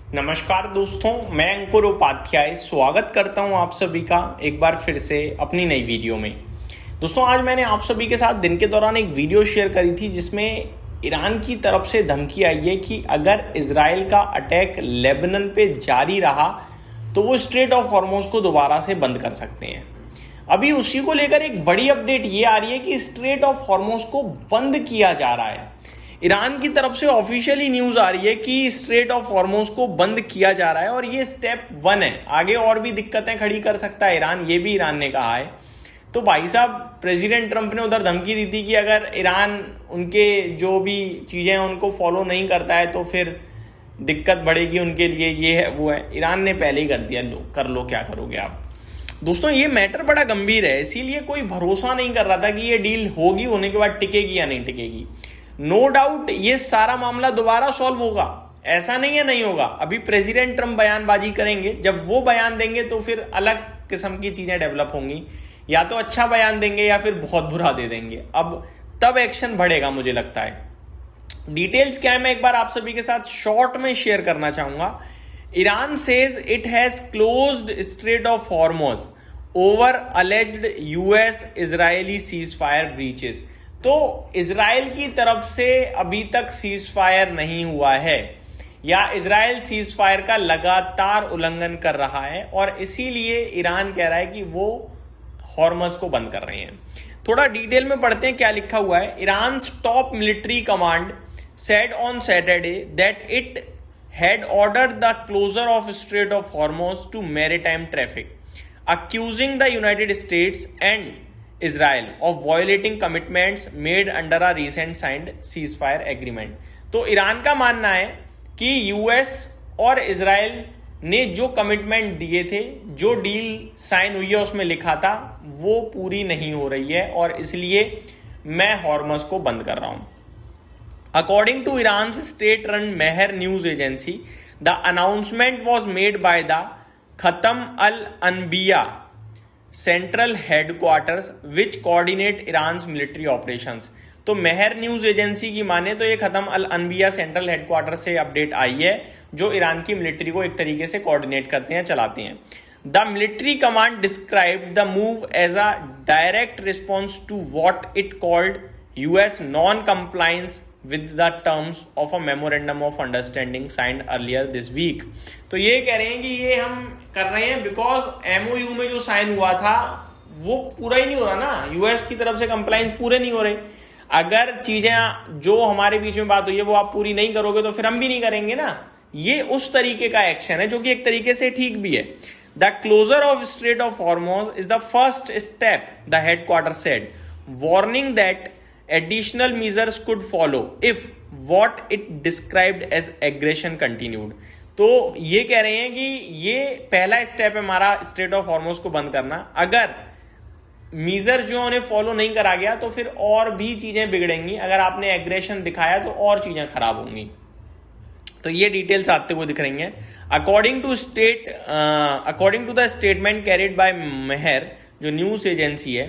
नमस्कार दोस्तों, मैं अंकुर उपाध्याय स्वागत करता हूं आप सभी का एक बार फिर से अपनी नई वीडियो में। दोस्तों, आज मैंने आप सभी के साथ दिन के दौरान एक वीडियो शेयर करी थी जिसमें ईरान की तरफ से धमकी आई है कि अगर इजराइल का अटैक लेबनान पे जारी रहा तो वो स्ट्रेट ऑफ हॉर्मुज को दोबारा से बंद कर सकते हैं। अभी उसी को लेकर एक बड़ी अपडेट ये आ रही है कि स्ट्रेट ऑफ हॉर्मुज को बंद किया जा रहा है। ईरान की तरफ से ऑफिशियली न्यूज आ रही है कि स्ट्रेट ऑफ हॉर्मुज को बंद किया जा रहा है और ये स्टेप 1 है। आगे और भी दिक्कतें खड़ी कर सकता है ईरान, ये भी ईरान ने कहा है। तो भाई साहब, प्रेसिडेंट ट्रंप ने उधर धमकी दी थी कि अगर ईरान उनके जो भी चीजें हैं उनको फॉलो नहीं करता है तो फिर दिक्कत बढ़ेगी उनके लिए, ये है वो है। ईरान ने पहले ही कर दिया, लो कर लो, क्या करोगे आप। दोस्तों, ये मैटर बड़ा गंभीर है, इसीलिए कोई भरोसा नहीं कर रहा था कि ये डील होगी, होने के बाद टिकेगी या नहीं टिकेगी। नो डाउट ये सारा मामला दोबारा सॉल्व होगा, ऐसा नहीं है नहीं होगा। अभी प्रेसिडेंट ट्रंप बयानबाजी करेंगे, जब वो बयान देंगे तो फिर अलग किस्म की चीजें डेवलप होंगी। या तो अच्छा बयान देंगे या फिर बहुत बुरा दे देंगे, अब तब एक्शन बढ़ेगा मुझे लगता है। डिटेल्स क्या है मैं एक बार आप सभी के साथ शॉर्ट में शेयर करना चाहूंगा। Iran says it has closed straight of Hormuz over alleged US Israeli cease fire breaches. तो इजराइल की तरफ से अभी तक सीज फायर नहीं हुआ है या इजराइल सीज फायर का लगातार उल्लंघन कर रहा है और इसीलिए ईरान कह रहा है कि वो हॉर्मस को बंद कर रहे हैं। थोड़ा डिटेल में पढ़ते हैं क्या लिखा हुआ है। Iran top military command said on Saturday that it had ordered the closure of Strait of Hormuz to maritime traffic, accusing the United States and Israel of violating commitments made under a recent signed ceasefire agreement. तो Iran का मानना है कि US और Israel ने जो commitment दिए थे, जो डील साइन हुई है उसमें लिखा था, वो पूरी नहीं हो रही है और इसलिए मैं हॉर्मस को बंद कर रहा हूं। According to Iran's state-run Mehr news agency, the announcement was made by the Khatam al-Anbiya central headquarters, which coordinate Iran's military operations. तो मेहर न्यूज एजेंसी की माने तो ये खत्म अल अनबिया सेंट्रल हेडक्वार्टर से अपडेट आई है, जो ईरान की मिलिट्री को एक तरीके से कोऑर्डिनेट करते हैं, चलाते हैं। The military command described the move as a direct response to what it called US non compliance with the terms of a memorandum of understanding signed earlier this week। तो ये कह रहे हैं कि ये हम कर रहे हैं बिकॉज एमओयू में जो साइन हुआ था वो पूरा ही नहीं हो रहा ना, यूएस की तरफ से कंप्लायंस पूरे नहीं हो रहे। अगर चीजें जो हमारे बीच में बात हुई है वो आप पूरी नहीं करोगे तो फिर हम भी नहीं करेंगे ना। ये उस तरीके का एक्शन है जो कि एक तरीके से ठीक भी है। The closure of strait of Hormuz is the first step, the headquarter said, warning that additional measures could follow if what it described as aggression continued। तो ये कह रहे हैं कि ये पहला स्टेप है हमारा स्ट्रेट ऑफ हॉर्मुज को बंद करना। अगर मीजर जो उन्हें फॉलो नहीं करा गया तो फिर और भी चीजें बिगड़ेंगी। अगर आपने एग्रेशन दिखाया तो और चीजें खराब होंगी। तो ये डिटेल्स आते हुए दिख रही हैं। According to the statement carried by Mehr, जो न्यूज एजेंसी है,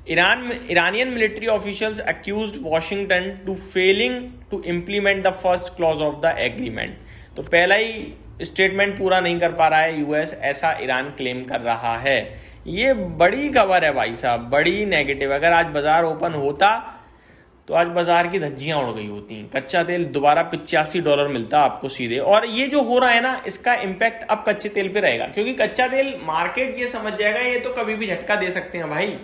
Iranian military officials accused Washington to failing to implement the first clause of the agreement। तो पहला ही स्टेटमेंट पूरा नहीं कर पा रहा है यूएस, ऐसा ईरान क्लेम कर रहा है। ये बड़ी खबर है भाई साहब, बड़ी नेगेटिव। अगर आज बाजार ओपन होता तो आज बाजार की धज्जियां उड़ गई होती। कच्चा तेल दोबारा $85 मिलता आपको सीधे। और ये जो हो रहा है ना, इसका इंपैक्ट अब कच्चे तेल पे रहेगा, क्योंकि कच्चा तेल मार्केट ये समझ जाएगा ये तो कभी भी झटका दे सकते हैं भाई।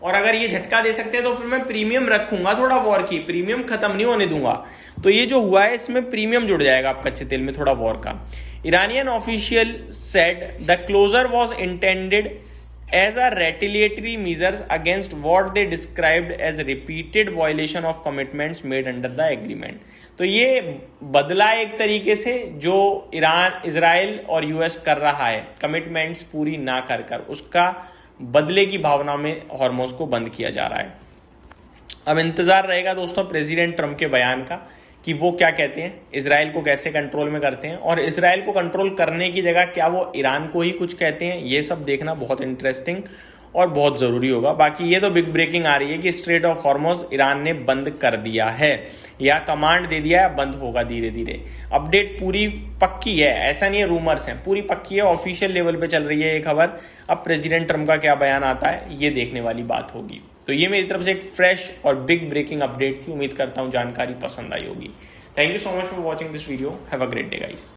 और अगर ये झटका दे सकते हैं तो फिर मैं प्रीमियम रखूंगा थोड़ा वॉर की, प्रीमियम खत्म नहीं होने दूंगा। तो ये जो हुआ है इसमें प्रीमियम जुड़ जाएगा आप कच्चे तेल में थोड़ा वॉर का। Iranian official said the closure was intended as a retaliatory measures against what they described as repeated violation of commitments made under the agreement. तो ये बदला एक तरीके से जो ईरान, इजराइल और यूएस कर रहा है कमिटमेंट्स पूरी ना कर उसका बदले की भावना में हॉर्मुज को बंद किया जा रहा है। अब इंतजार रहेगा दोस्तों प्रेसिडेंट ट्रंप के बयान का कि वो क्या कहते हैं, इजराइल को कैसे कंट्रोल में करते हैं और इजराइल को कंट्रोल करने की जगह क्या वो ईरान को ही कुछ कहते हैं। ये सब देखना बहुत इंटरेस्टिंग और बहुत ज़रूरी होगा। बाकी ये तो बिग ब्रेकिंग आ रही है कि स्ट्रेट ऑफ हॉर्मुज़ ईरान ने बंद कर दिया है या कमांड दे दिया है, बंद होगा धीरे धीरे। अपडेट पूरी पक्की है, ऐसा नहीं है रूमर्स हैं, पूरी पक्की है, ऑफिशियल लेवल पे चल रही है ये खबर। अब प्रेसिडेंट ट्रम्प का क्या बयान आता है ये देखने वाली बात होगी। तो ये मेरी तरफ से एक फ्रेश और बिग ब्रेकिंग अपडेट थी। उम्मीद करता हूँ जानकारी पसंद आई होगी। Thank you so much for watching this video. Have a great day guys.